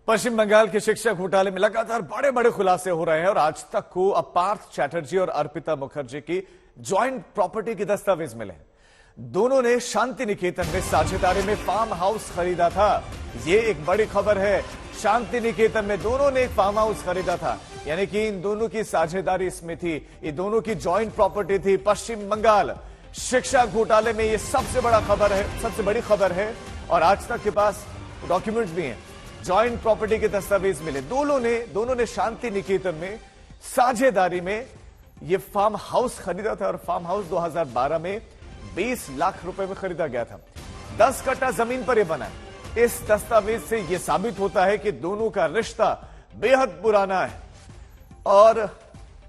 पश्चिम बंगाल के शिक्षा घोटाले में लगातार बड़े बड़े खुलासे हो रहे हैं और आज तक को अब पार्थ चैटर्जी और अर्पिता मुखर्जी की ज्वाइंट प्रॉपर्टी के दस्तावेज मिले हैं। दोनों ने शांति निकेतन में साझेदारी में फार्म हाउस खरीदा था। ये एक बड़ी खबर है। शांति निकेतन में दोनों ने एक फार्म हाउस खरीदा था, यानी कि इन दोनों की साझेदारी इसमें थी। ये दोनों की ज्वाइंट प्रॉपर्टी थी। पश्चिम बंगाल शिक्षा घोटाले में ये सबसे बड़ा खबर है, सबसे बड़ी खबर है और आज तक के पास डॉक्यूमेंट्स भी हैं। ज्वाइंट प्रॉपर्टी के दस्तावेज मिले। दोनों ने शांति निकेतन में साझेदारी में ये फार्म हाउस खरीदा था और फार्म हाउस 2012 में 20 लाख रुपए में खरीदा गया था। 10 कट्टा जमीन पर यह बना है। इस दस्तावेज से यह साबित होता है कि दोनों का रिश्ता बेहद पुराना है और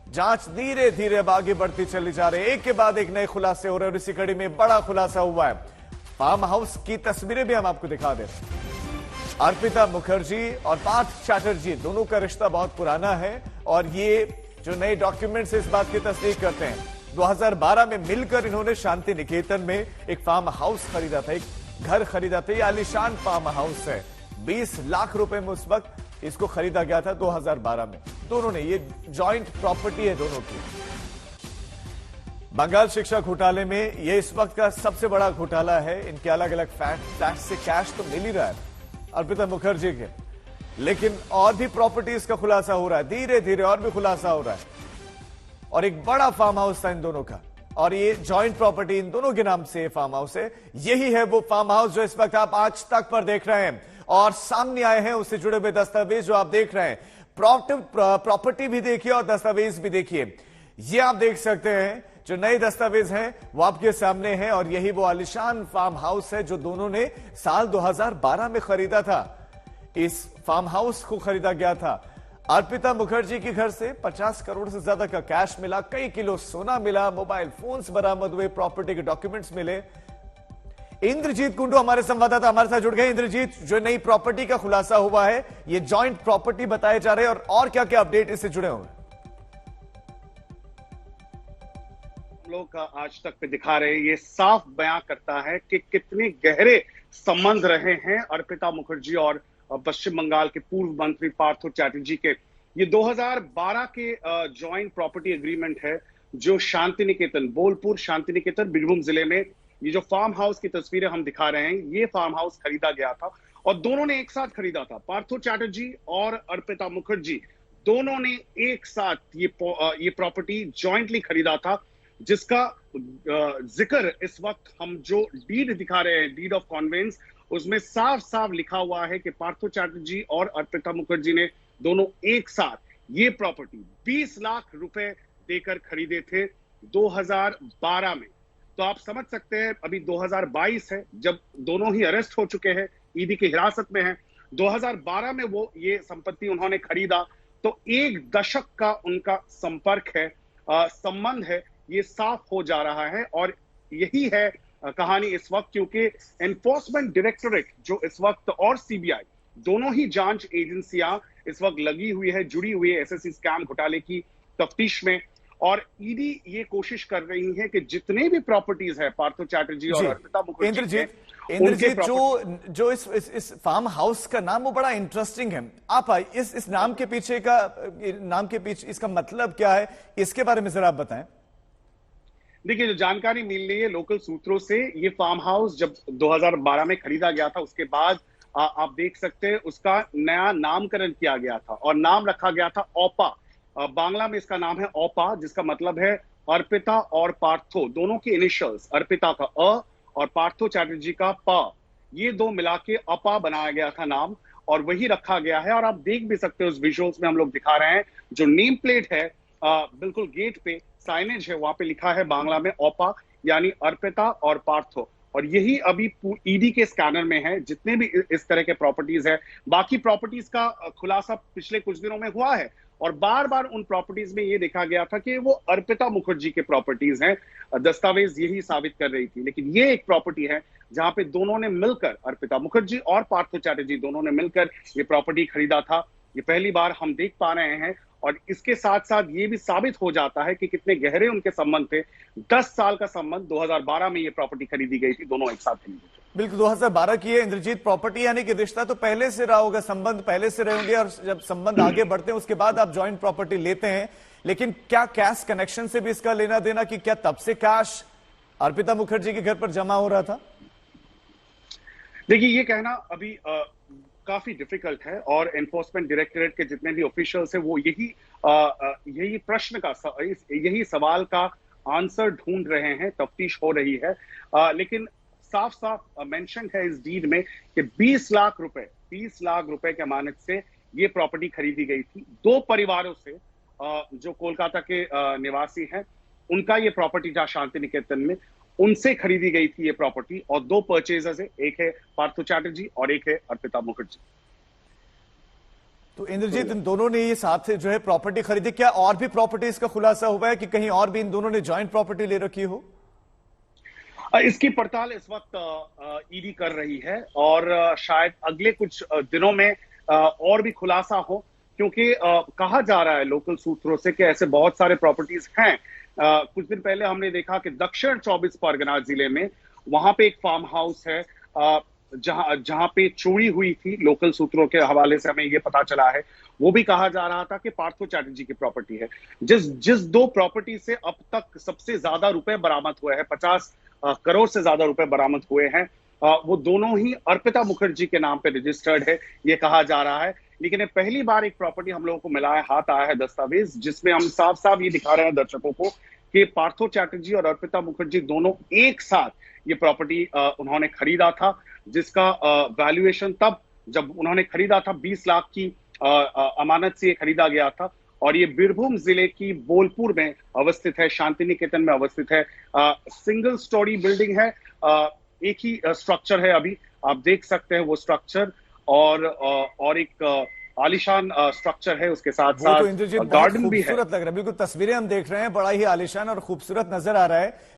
जांच धीरे धीरे अब आगे बढ़ती चली जा रही है। एक के बाद एक नए खुलासे हो रहे हैं और इसी कड़ी में बड़ा खुलासा हुआ है। फार्म हाउस की तस्वीरें भी हम आपको दिखा दें। अर्पिता मुखर्जी और पार्थ चैटर्जी दोनों का रिश्ता बहुत पुराना है और ये जो नए डॉक्यूमेंट्स इस बात की तस्दीक करते हैं। 2012 में मिलकर इन्होंने शांति निकेतन में एक फार्म हाउस खरीदा था, एक घर खरीदा था। ये आलीशान फार्म हाउस है। 20 लाख रुपए में उस वक्त इसको खरीदा गया था 2012 में। दोनों ने, ये जॉइंट प्रॉपर्टी है दोनों की। बंगाल शिक्षा घोटाले में ये इस वक्त का सबसे बड़ा घोटाला है। इनके अलग अलग फ्लैट से कैश तो मिल ही रहा है अर्पिता मुखर्जी के, लेकिन और भी प्रॉपर्टीज का खुलासा हो रहा है। धीरे धीरे और भी खुलासा हो रहा है और एक बड़ा फार्म हाउस था इन दोनों का और ये जॉइंट प्रॉपर्टी इन दोनों के नाम से फार्म हाउस है। यही है वो फार्म हाउस जो इस वक्त आप आज तक पर देख रहे हैं और सामने आए हैं उससे जुड़े हुए दस्तावेज जो आप देख रहे हैं। प्रॉपर्टी भी देखिए और दस्तावेज भी देखिए। ये आप देख सकते हैं जो नए दस्तावेज हैं वो आपके सामने हैं और यही वो आलीशान फार्म हाउस है जो दोनों ने साल 2012 में खरीदा था। इस फार्म हाउस को खरीदा गया था। अर्पिता मुखर्जी के घर से 50 करोड़ से ज्यादा का कैश मिला, कई किलो सोना मिला, मोबाइल फोन्स बरामद हुए, प्रॉपर्टी के डॉक्यूमेंट्स मिले। इंद्रजीत कुंडू हमारे संवाददाता हमारे साथ जुड़ गए। इंद्रजीत, जो नई प्रॉपर्टी का खुलासा हुआ है, ये जॉइंट प्रॉपर्टी बताए जा रहे हैं और क्या क्या अपडेट इससे जुड़े हुए? लोग आज तक पे दिखा रहे हैं, ये साफ बयां करता है कि कितने गहरे संबंध रहे हैं अर्पिता मुखर्जी और पश्चिम बंगाल के पूर्व मंत्री पार्थ चैटर्जी के। ये 2012 के जॉइंट प्रॉपर्टी एग्रीमेंट है जो शांति निकेतन, बोलपुर शांति निकेतन बीरभूम जिले में ये जो फार्म हाउस की तस्वीरें हम दिखा रहे हैं, ये फार्म हाउस खरीदा गया था और दोनों ने एक साथ खरीदा था। पार्थ चैटर्जी और अर्पिता मुखर्जी दोनों ने एक साथ ये प्रॉपर्टी जॉइंटली खरीदा था, जिसका जिक्र इस वक्त हम जो डीड दिखा रहे हैं, डीड ऑफ कॉन्वेंस, उसमें साफ साफ लिखा हुआ है कि पार्थ चैटर्जी और अर्पिता मुखर्जी ने दोनों एक साथ ये प्रॉपर्टी 20 लाख रुपए देकर खरीदे थे 2012 में। तो आप समझ सकते हैं अभी 2022 है, जब दोनों ही अरेस्ट हो चुके हैं, ईडी की हिरासत में हैं। 2012 में वो ये संपत्ति उन्होंने खरीदा, तो एक दशक का उनका संपर्क है, संबंध है, ये साफ हो जा रहा है। और यही है कहानी इस वक्त, क्योंकि एनफोर्समेंट डायरेक्टोरेट जो इस वक्त और सीबीआई दोनों ही जांच एजेंसियां इस वक्त लगी हुई है, जुड़ी हुई है एसएससी स्कैम घोटाले की तफ्तीश में। और ईडी ये कोशिश कर रही है कि जितने भी प्रॉपर्टीज है पार्थ चैटर्जी और अर्पिता मुखर्जी, इंद्रजीत जो इस फार्म हाउस का नाम वो बड़ा इंटरेस्टिंग है। आप इस नाम के पीछे इसका मतलब क्या है, इसके बारे में जरा आप बताएं। देखिए, जो जानकारी मिल रही है लोकल सूत्रों से, ये फार्म हाउस जब 2012 में खरीदा गया था, उसके बाद आप देख सकते हैं उसका नया नामकरण किया गया था और नाम रखा गया था ओपा। बांग्ला में इसका नाम है ओपा, जिसका मतलब है अर्पिता और पार्थो, दोनों के इनिशियल्स, अर्पिता का अ और पार्थो चैटर्जी का प, ये दो मिला के अपा बनाया गया था नाम और वही रखा गया है। और आप देख भी सकते हो उस विजुअल्स में हम लोग दिखा रहे हैं, जो नेम प्लेट है बिल्कुल गेट पे साइनेज है, वहां पे लिखा है बांग्ला में ओपा, यानी अर्पिता और पार्थो। और यही अभी ईडी के स्कैनर में है, जितने भी इस तरह के प्रॉपर्टीज है। बाकी प्रॉपर्टीज का खुलासा पिछले कुछ दिनों में हुआ है और बार बार उन प्रॉपर्टीज में ये देखा गया था कि वो अर्पिता मुखर्जी के प्रॉपर्टीज हैं। दस्तावेज यही साबित कर रही थी, लेकिन ये एक प्रॉपर्टी है जहां पे दोनों ने मिलकर, अर्पिता मुखर्जी और पार्थ चैटर्जी दोनों ने मिलकर ये प्रॉपर्टी खरीदा था। ये पहली बार हम देख पा रहे हैं और इसके साथ साथ ये भी साबित हो जाता है कि कितने गहरे उनके संबंध थे। 10 साल का संबंध, 2012 में ये प्रॉपर्टी खरीदी गई थी, दोनों एक साथ खरीदी थी। बिल्कुल 2012 की है इंद्रजीत प्रॉपर्टी, यानी कि रिश्ता तो पहले से रहा होगा, संबंध पहले से रहे होंगे, और जब संबंध आगे बढ़ते हैं उसके बाद आप जॉइंट प्रॉपर्टी लेते हैं। लेकिन क्या कैश कनेक्शन से भी इसका लेना देना, कि क्या तब से कैश अर्पिता मुखर्जी के घर पर जमा हो रहा था? देखिए, ये कहना अभी काफी डिफिकल्ट है, और एनफोर्समेंट डायरेक्टरेट के जितने भी ऑफिशियल्स हैं वो यही प्रश्न का यही सवाल का आंसर ढूंढ रहे हैं, तफ्तीश हो रही है। लेकिन साफ साफ मेंशन है इस डीड में कि 20 लाख रुपए के अमानत से ये प्रॉपर्टी खरीदी गई थी। दो परिवारों से जो कोलकाता के निवासी हैं, उनका ये प्रॉपर्टी था शांति निकेतन में, उनसे खरीदी गई थी ये प्रॉपर्टी, और दो परचेजर्स है, एक है पार्थो चैटर्जी और एक है अर्पिता मुखर्जी। तो इंद्रजीत, इन दोनों ने ये साथ जो है प्रॉपर्टी खरीदी, क्या और भी प्रॉपर्टीज का खुलासा हुआ है कि कहीं और भी इन दोनों ने जॉइंट प्रॉपर्टी ले रखी हो? इसकी पड़ताल इस वक्त ईडी कर रही है, और शायद अगले कुछ दिनों में और भी खुलासा हो, क्योंकि कहा जा रहा है लोकल सूत्रों से कि ऐसे बहुत सारे प्रॉपर्टीज हैं। कुछ दिन पहले हमने देखा कि दक्षिण 24 परगना जिले में वहां पे एक फार्म हाउस है जहां पे चोरी हुई थी। लोकल सूत्रों के हवाले से हमें ये पता चला है, वो भी कहा जा रहा था कि पार्थो चैटर्जी की प्रॉपर्टी है। जिस दो प्रॉपर्टी से अब तक सबसे ज्यादा रुपए बरामद हुए हैं, 50 करोड़ से ज्यादा रुपए बरामद हुए हैं, वो दोनों ही अर्पिता मुखर्जी के नाम पे रजिस्टर्ड है, ये कहा जा रहा है। लेकिन पहली बार एक प्रॉपर्टी हम लोगों को मिला है, हाथ आया है दस्तावेज, जिसमें हम साफ साफ ये दिखा रहे हैं दर्शकों को कि पार्थो चैटर्जी और अर्पिता मुखर्जी दोनों एक साथ ये प्रॉपर्टी उन्होंने खरीदा था, जिसका वैल्यूएशन तब जब उन्होंने खरीदा था 20 लाख की अमानत से ये खरीदा गया था। और ये बीरभूम जिले की बोलपुर में अवस्थित है, शांति निकेतन में अवस्थित है। सिंगल स्टोरी बिल्डिंग है, एक ही स्ट्रक्चर है, अभी आप देख सकते हैं वो स्ट्रक्चर, और एक आलिशान स्ट्रक्चर है, उसके साथ साथ तो इंद्रजीत गार्डन भी है। खूबसूरत लग रहा है, बिल्कुल तस्वीरें हम देख रहे हैं, बड़ा ही आलिशान और खूबसूरत नजर आ रहा है।